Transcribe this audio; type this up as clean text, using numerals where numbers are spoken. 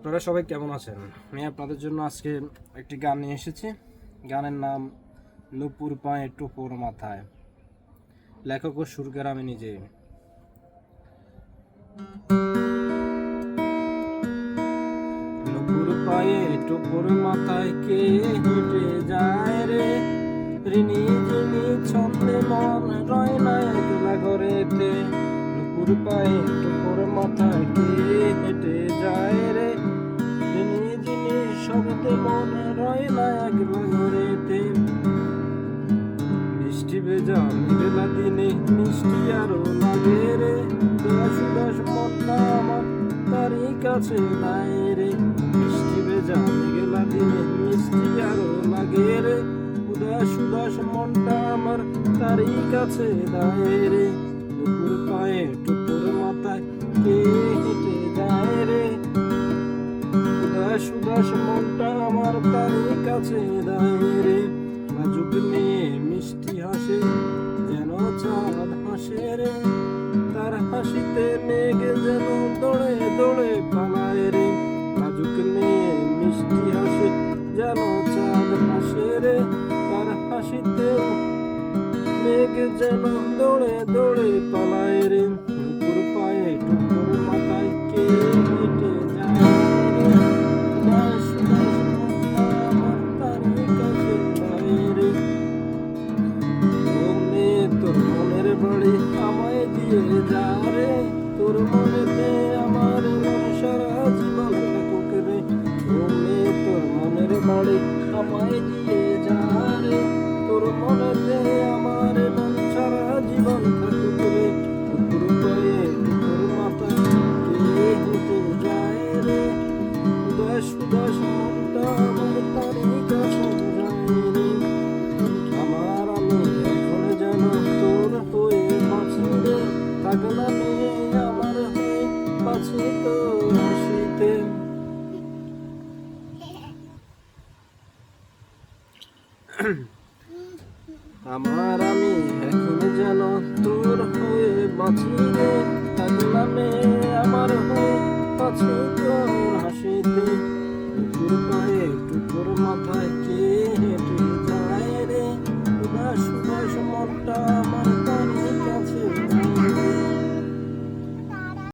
আপনারা সবাই কেমন আছেন? আমি আপনাদের জন্য আজকে একটি গান নিয়ে এসেছি। গানের নাম নুপুর পায়ে টোপর মাথায়। লেখক ও সুরকার আমি নিজে। নুপুর পায়ে টোপর মাথায় কে হেঁটে যায় রে, ঋণী যিনি ছন্দে মন রয় না একলা ঘরেতে। নুপুর পায়ে টোপর মাথায় কে হেঁটে যায় রে, শব্দে মনে রয় না একলা ঘরেতে। বৃষ্টি ভেজা মেঘলা দিনে মিষ্টি আরো লাগে রে, উদাস উদাস মনটা আমার তারই কাছে নাই রে। বৃষ্টি ভেজা মেঘলা দিনে মিষ্টি আরো লাগে রে, উদাস উদাস মনটা আমার তারই কাছে নাই রে। দুপুর পায়ে টুপুর মাথায় কে হেঁটে যায় রে, উদাস উদাস মনটা আমার তারই কাছে দায় রে। লাজুক মেয়ে মিষ্টি হাসে যেন চাঁদ হাসে রে, তার হাসিতে মেঘ যেন দৌড়ে দৌড়ে পালায় রে। লাজুক মেয়ে মিষ্টি হাসে যেন চাঁদ হাসে রে, তার হাসিতে মেঘ যেন দৌড়ে দৌড়ে পালায় রে। নুপুর পায়ে টুপুর মাথায় কে হেঁটে যায় রে, উদাস উদাস মনটা আমার তারই কাছে দায় রে। ও মেয়ে তোর মনের বাড়ি আমায় দিয়ে যা রে, তোর মনেতে আমার মন সারা জীবন থাকুক রে। ও মেয়ে তোর মনের বাড়ি আমায় দিয়ে যা রে, তোর মনেতে আমার মন সারা জীবন থাকুক রে। টুকুর পায়ে টুকুর মাথায় কে হেঁটে যায় রে, উদাস উদাস মনটা আমার তারই কাছে যায় রে। আমার আমি এখন যেন তোর হয়ে বাঁচি রে, থাক না মেয়ে আমার হয়ে বাঁচি তোর হাসিতে। আমার আমি এখন যেন তোর হয়ে বাঁচি রে, থাক না মেয়ে আমার হয়ে বাঁচি তোর